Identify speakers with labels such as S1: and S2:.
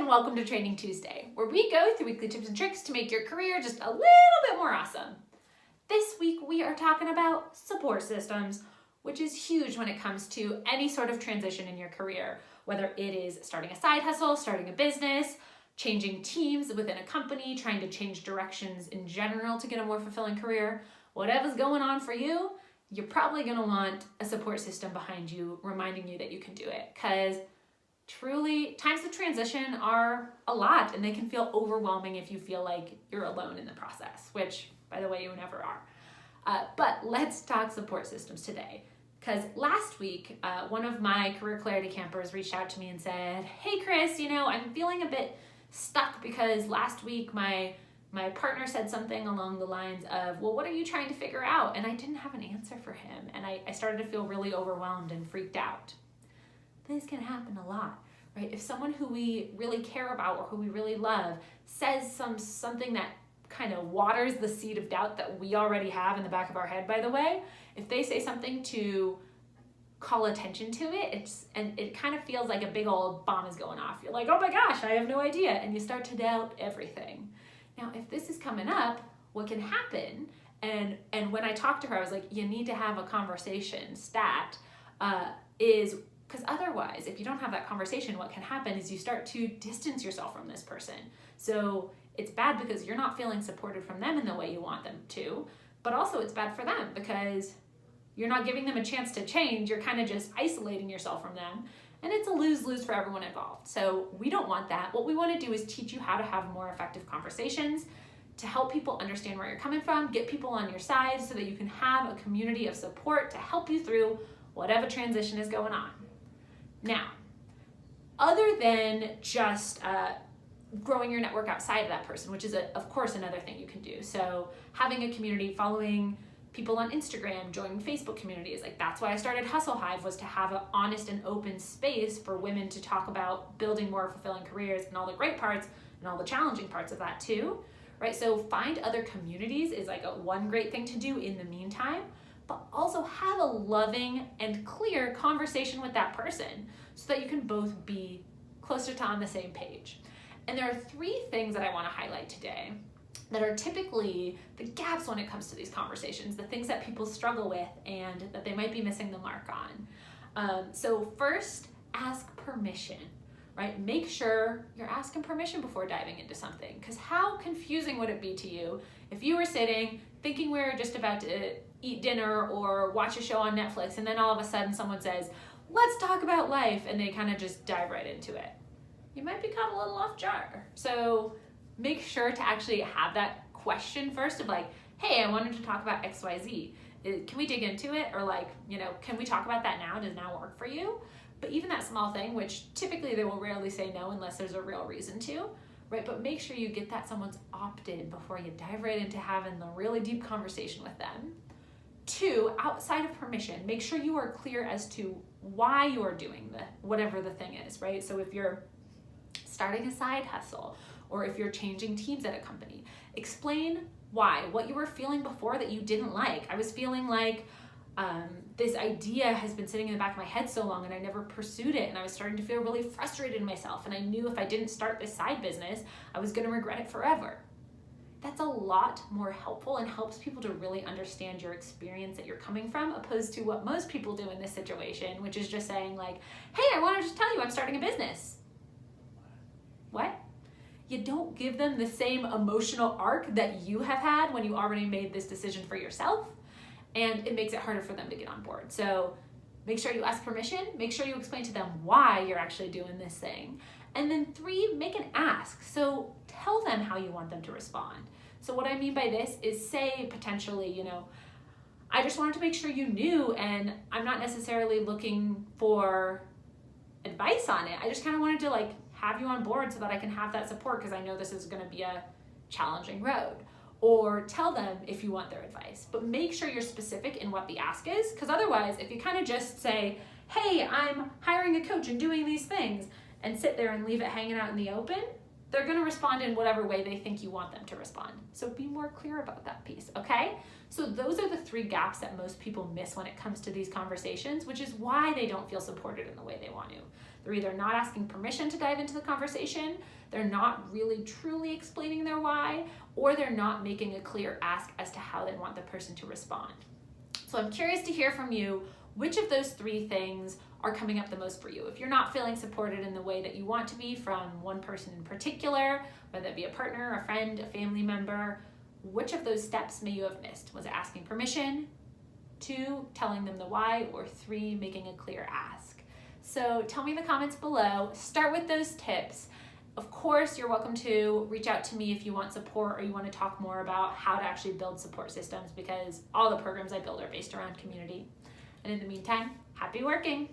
S1: and welcome to Training Tuesday, where we go through weekly tips and tricks to make your career just a little bit more awesome. This week we are talking about support systems, which is huge when it comes to any sort of transition in your career, whether it is starting a side hustle, starting a business, changing teams within a company, trying to change directions in general to get a more fulfilling career. Whatever's going on for you, you're probably going to want a support system behind you reminding you that you can do it, because truly, times of transition are a lot and they can feel overwhelming if you feel like you're alone in the process, which, by the way, you never are. But let's talk support systems today, because last week, one of my career clarity campers reached out to me and said, "Hey Chris, I'm feeling a bit stuck because last week my partner said something along the lines of, well, what are you trying to figure out?" And I didn't have an answer for him, and I started to feel really overwhelmed and freaked out. This can happen a lot, right? If someone who we really care about or who we really love says something that kind of waters the seed of doubt that we already have in the back of our head, by the way, if they say something to call attention to it, it kind of feels like a big old bomb is going off. You're like, oh my gosh, I have no idea. And you start to doubt everything. Now, if this is coming up, what can happen, and when I talked to her, I was like, you need to have a conversation because otherwise, if you don't have that conversation, what can happen is you start to distance yourself from this person. So it's bad because you're not feeling supported from them in the way you want them to, but also it's bad for them because you're not giving them a chance to change. You're kind of just isolating yourself from them, and it's a lose-lose for everyone involved. So we don't want that. What we want to do is teach you how to have more effective conversations to help people understand where you're coming from, get people on your side so that you can have a community of support to help you through whatever transition is going on. Now, other than just growing your network outside of that person, which is, of course, another thing you can do. So having a community, following people on Instagram, joining Facebook communities, like that's why I started Hustle Hive, was to have an honest and open space for women to talk about building more fulfilling careers and all the great parts and all the challenging parts of that too, right? So find other communities is like one great thing to do in the meantime, but also have a loving and clear conversation with that person so that you can both be closer to on the same page. And there are three things that I want to highlight today that are typically the gaps when it comes to these conversations, the things that people struggle with and that they might be missing the mark on. So first, ask permission, right? Make sure you're asking permission before diving into something, because how confusing would it be to you if you were sitting thinking we were just about to eat dinner or watch a show on Netflix, and then all of a sudden someone says, let's talk about life, and they kind of just dive right into it. You might be caught a little off guard. So make sure to actually have that question first of like, hey, I wanted to talk about XYZ. Can we dig into it? Or can we talk about that now? Does now work for you? But even that small thing, which typically they will rarely say no unless there's a real reason to, right? But make sure you get that someone's opted before you dive right into having the really deep conversation with them. 2, outside of permission, make sure you are clear as to why you are doing whatever the thing is, right? So if you're starting a side hustle or if you're changing teams at a company, explain why, what you were feeling before that you didn't like. I was feeling like this idea has been sitting in the back of my head so long and I never pursued it, and I was starting to feel really frustrated in myself, and I knew if I didn't start this side business, I was going to regret it forever. That's a lot more helpful and helps people to really understand your experience that you're coming from, opposed to what most people do in this situation, which is just saying like, hey, I want to just tell you I'm starting a business. What? You don't give them the same emotional arc that you have had when you already made this decision for yourself, and it makes it harder for them to get on board. So make sure you ask permission, make sure you explain to them why you're actually doing this thing. And then 3, make an ask. So tell them how you want them to respond. So what I mean by this is, say potentially, I just wanted to make sure you knew, and I'm not necessarily looking for advice on it. I just kind of wanted to have you on board so that I can have that support, because I know this is going to be a challenging road. Or tell them if you want their advice, but make sure you're specific in what the ask is, because otherwise, if you kind of just say, hey, I'm hiring a coach and doing these things, and sit there and leave it hanging out in the open, they're going to respond in whatever way they think you want them to respond. So be more clear about that piece, okay? So those are the 3 gaps that most people miss when it comes to these conversations, which is why they don't feel supported in the way they want to. They're either not asking permission to dive into the conversation, they're not really truly explaining their why, or they're not making a clear ask as to how they want the person to respond. So I'm curious to hear from you, which of those three things are coming up the most for you? If you're not feeling supported in the way that you want to be from one person in particular, whether it be a partner, a friend, a family member, which of those steps may you have missed? Was it asking permission? 2, telling them the why, or 3, making a clear ask? So tell me in the comments below. Start with those tips. Of course, you're welcome to reach out to me if you want support or you want to talk more about how to actually build support systems, because all the programs I build are based around community. And in the meantime, happy working.